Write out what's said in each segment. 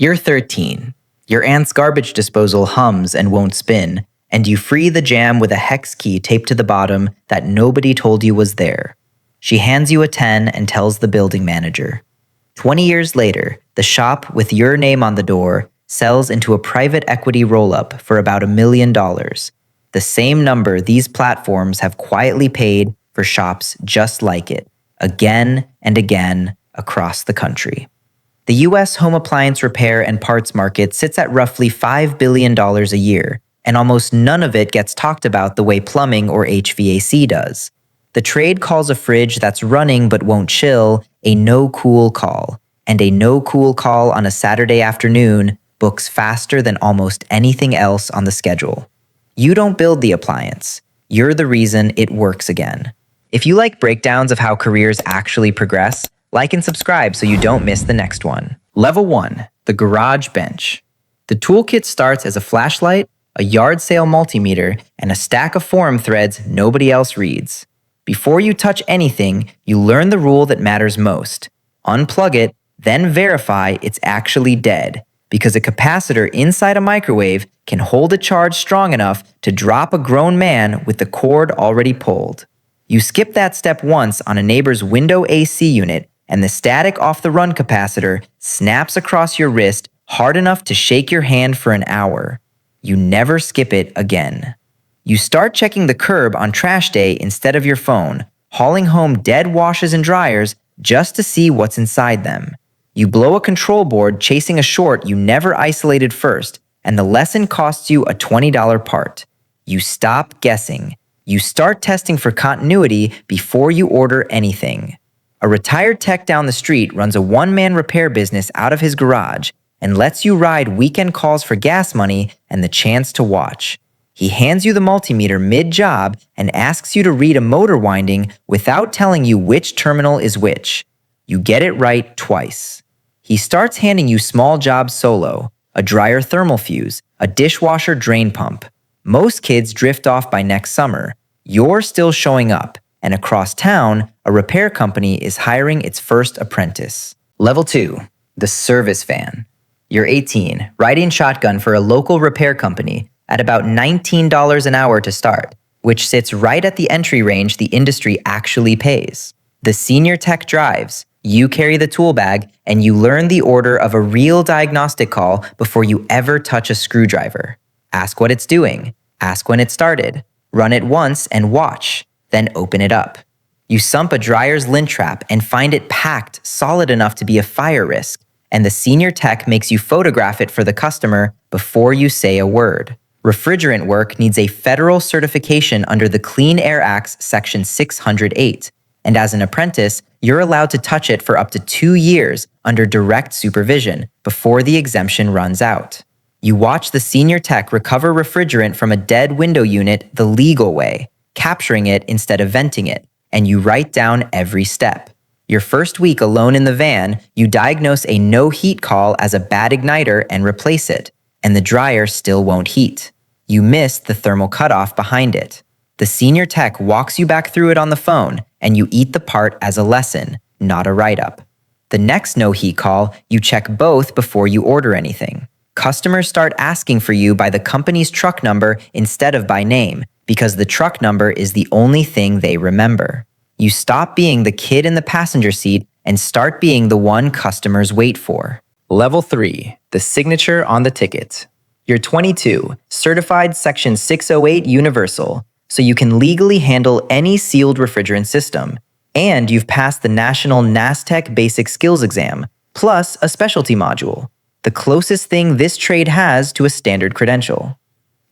You're 13. Your aunt's garbage disposal hums and won't spin, and you free the jam with a hex key taped to the bottom that nobody told you was there. She hands you a 10 and tells the building manager. 20 years later, the shop with your name on the door sells into a private equity roll-up for about $1 million, the same number these platforms have quietly paid for shops just like it, again and again across the country. The U.S. home appliance repair and parts market sits at roughly $5 billion a year, and almost none of it gets talked about the way plumbing or HVAC does. The trade calls a fridge that's running but won't chill a no-cool call, and a no-cool call on a Saturday afternoon books faster than almost anything else on the schedule. You don't build the appliance. You're the reason it works again. If you like breakdowns of how careers actually progress, like and subscribe so you don't miss the next one. Level 1, the garage bench. The toolkit starts as a flashlight, a yard sale multimeter, and a stack of forum threads nobody else reads. Before you touch anything, you learn the rule that matters most. Unplug it, then verify it's actually dead, because a capacitor inside a microwave can hold a charge strong enough to drop a grown man with the cord already pulled. You skip that step once on a neighbor's window AC unit, and the static off the run capacitor snaps across your wrist hard enough to shake your hand for an hour. You never skip it again. You start checking the curb on trash day instead of your phone, hauling home dead washers and dryers just to see what's inside them. You blow a control board chasing a short you never isolated first, and the lesson costs you a $20 part. You stop guessing. You start testing for continuity before you order anything. A retired tech down the street runs a one-man repair business out of his garage and lets you ride weekend calls for gas money and the chance to watch. He hands you the multimeter mid-job and asks you to read a motor winding without telling you which terminal is which. You get it right twice. He starts handing you small jobs solo, a dryer thermal fuse, a dishwasher drain pump. Most kids drift off by next summer. You're still showing up, and across town, a repair company is hiring its first apprentice. Level 2, the service van. You're 18, riding shotgun for a local repair company at about $19 an hour to start, which sits right at the entry range the industry actually pays. The senior tech drives, you carry the tool bag, and you learn the order of a real diagnostic call before you ever touch a screwdriver. Ask what it's doing, ask when it started, run it once and watch, then open it up. You sump a dryer's lint trap and find it packed solid enough to be a fire risk, and the senior tech makes you photograph it for the customer before you say a word. Refrigerant work needs a federal certification under the Clean Air Act's Section 608, and as an apprentice, you're allowed to touch it for up to 2 years under direct supervision before the exemption runs out. You watch the senior tech recover refrigerant from a dead window unit the legal way, capturing it instead of venting it, and you write down every step. Your first week alone in the van, you diagnose a no heat call as a bad igniter and replace it, and the dryer still won't heat. You miss the thermal cutoff behind it. The senior tech walks you back through it on the phone, and you eat the part as a lesson, not a write-up. The next no heat call, you check both before you order anything. Customers start asking for you by the company's truck number instead of by name, because the truck number is the only thing they remember. You stop being the kid in the passenger seat and start being the one customers wait for. Level 3, the signature on the ticket. You're 22, certified Section 608 universal, so you can legally handle any sealed refrigerant system. And you've passed the National NASTEC Basic Skills Exam, plus a specialty module, the closest thing this trade has to a standard credential.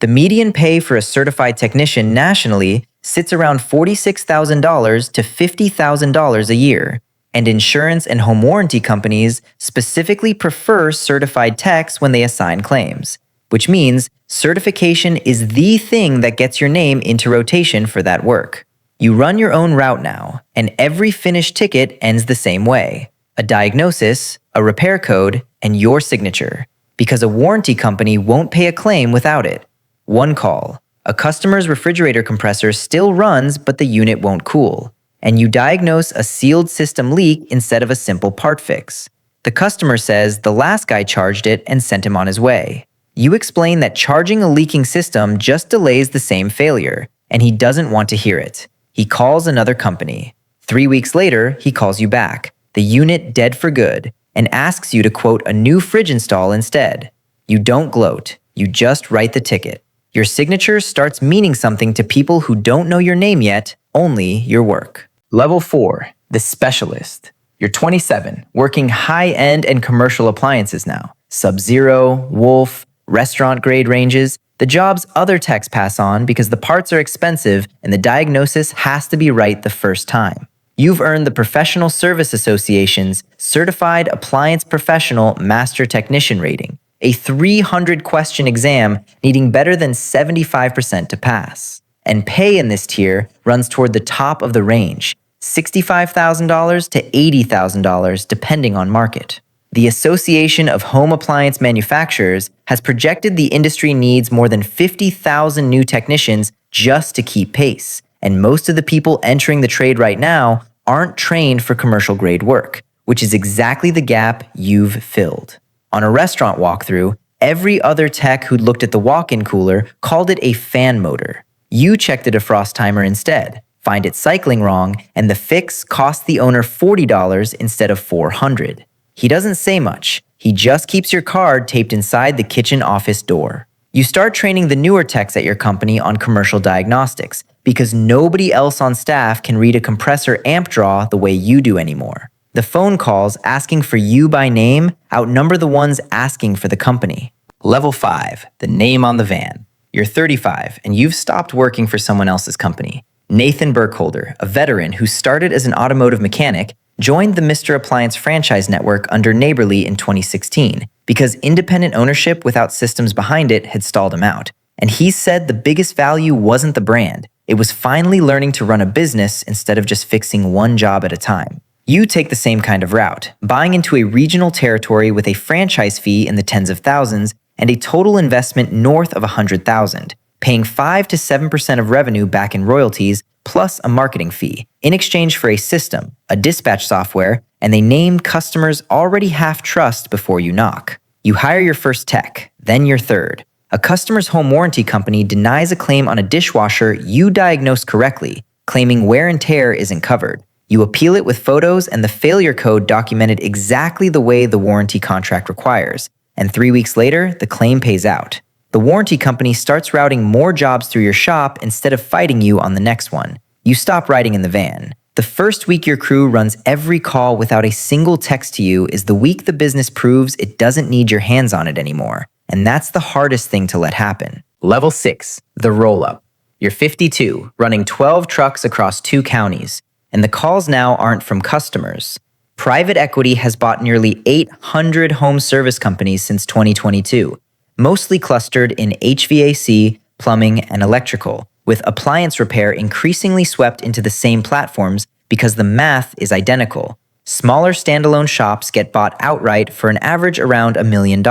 The median pay for a certified technician nationally sits around $46,000 to $50,000 a year, and insurance and home warranty companies specifically prefer certified techs when they assign claims, which means certification is the thing that gets your name into rotation for that work. You run your own route now, and every finished ticket ends the same way: a diagnosis, a repair code, and your signature, because a warranty company won't pay a claim without it. One call, a customer's refrigerator compressor still runs but the unit won't cool, and you diagnose a sealed system leak instead of a simple part fix. The customer says the last guy charged it and sent him on his way. You explain that charging a leaking system just delays the same failure, and he doesn't want to hear it. He calls another company. 3 weeks later, he calls you back, the unit dead for good, and asks you to quote a new fridge install instead. You don't gloat, you just write the ticket. Your signature starts meaning something to people who don't know your name yet, only your work. Level 4, the specialist. You're 27, working high-end and commercial appliances now. Sub-Zero, Wolf, restaurant-grade ranges, the jobs other techs pass on because the parts are expensive and the diagnosis has to be right the first time. You've earned the Professional Service Association's Certified Appliance Professional Master Technician rating, a 300-question exam needing better than 75% to pass. And pay in this tier runs toward the top of the range, $65,000 to $80,000 depending on market. The Association of Home Appliance Manufacturers has projected the industry needs more than 50,000 new technicians just to keep pace, and most of the people entering the trade right now aren't trained for commercial-grade work, which is exactly the gap you've filled. On a restaurant walkthrough, every other tech who'd looked at the walk-in cooler called it a fan motor. You checked a defrost timer instead, find it cycling wrong, and the fix cost the owner $40 instead of $400. He doesn't say much. He just keeps your card taped inside the kitchen office door. You start training the newer techs at your company on commercial diagnostics because nobody else on staff can read a compressor amp draw the way you do anymore. The phone calls asking for you by name outnumber the ones asking for the company. Level 5, the name on the van. You're 35 and you've stopped working for someone else's company. Nathan Burkholder, a veteran who started as an automotive mechanic, joined the Mr. Appliance franchise network under Neighborly in 2016 because independent ownership without systems behind it had stalled him out. And he said the biggest value wasn't the brand. It was finally learning to run a business instead of just fixing one job at a time. You take the same kind of route, buying into a regional territory with a franchise fee in the tens of thousands and a total investment north of $100,000, paying 5 to 7% of revenue back in royalties plus a marketing fee, in exchange for a system, a dispatch software, and a name customers already half trust before you knock. You hire your first tech, then your third. A customer's home warranty company denies a claim on a dishwasher you diagnosed correctly, claiming wear and tear isn't covered. You appeal it with photos and the failure code documented exactly the way the warranty contract requires, and 3 weeks later, the claim pays out. The warranty company starts routing more jobs through your shop instead of fighting you on the next one. You stop riding in the van. The first week your crew runs every call without a single text to you is the week the business proves it doesn't need your hands on it anymore. And that's the hardest thing to let happen. Level 6, the roll-up. You're 52, running 12 trucks across 2 counties, and the calls now aren't from customers. Private equity has bought nearly 800 home service companies since 2022, mostly clustered in HVAC, plumbing, and electrical, with appliance repair increasingly swept into the same platforms because the math is identical. Smaller standalone shops get bought outright for an average around $1 million,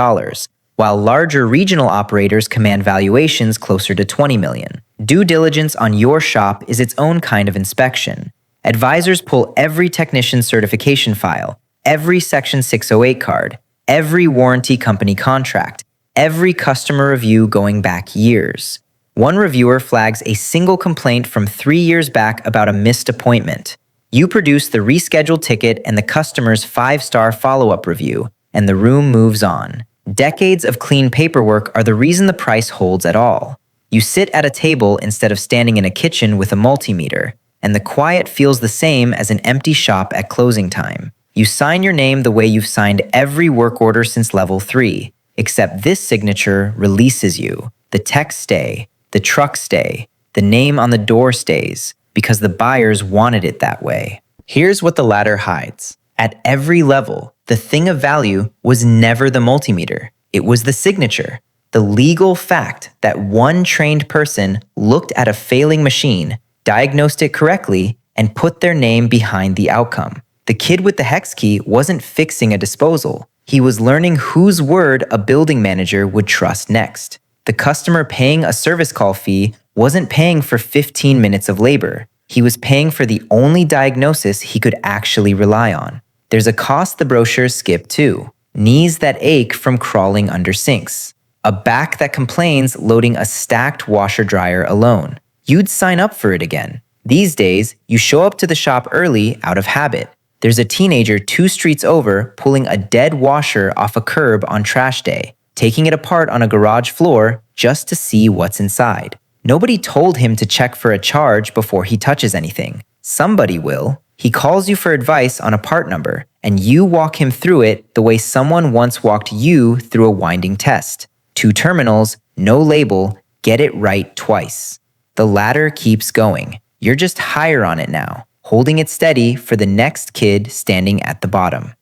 while larger regional operators command valuations closer to $20 million. Due diligence on your shop is its own kind of inspection. Advisors pull every technician certification file, every Section 608 card, every warranty company contract, every customer review going back years. One reviewer flags a single complaint from 3 years back about a missed appointment. You produce the rescheduled ticket and the customer's 5-star follow-up review, and the room moves on. Decades of clean paperwork are the reason the price holds at all. You sit at a table instead of standing in a kitchen with a multimeter, and the quiet feels the same as an empty shop at closing time. You sign your name the way you've signed every work order since level 3, except this signature releases you. The techs stay, the trucks stay, the name on the door stays, because the buyers wanted it that way. Here's what the ladder hides. At every level, the thing of value was never the multimeter. It was the signature, the legal fact that one trained person looked at a failing machine, diagnosed it correctly, and put their name behind the outcome. The kid with the hex key wasn't fixing a disposal. He was learning whose word a building manager would trust next. The customer paying a service call fee wasn't paying for 15 minutes of labor. He was paying for the only diagnosis he could actually rely on. There's a cost the brochures skip too. Knees that ache from crawling under sinks. A back that complains loading a stacked washer-dryer alone. You'd sign up for it again. These days, you show up to the shop early out of habit. There's a teenager 2 streets over pulling a dead washer off a curb on trash day, taking it apart on a garage floor just to see what's inside. Nobody told him to check for a charge before he touches anything. Somebody will. He calls you for advice on a part number, and you walk him through it the way someone once walked you through a winding test. 2 terminals, no label, get it right twice. The ladder keeps going. You're just higher on it now, holding it steady for the next kid standing at the bottom.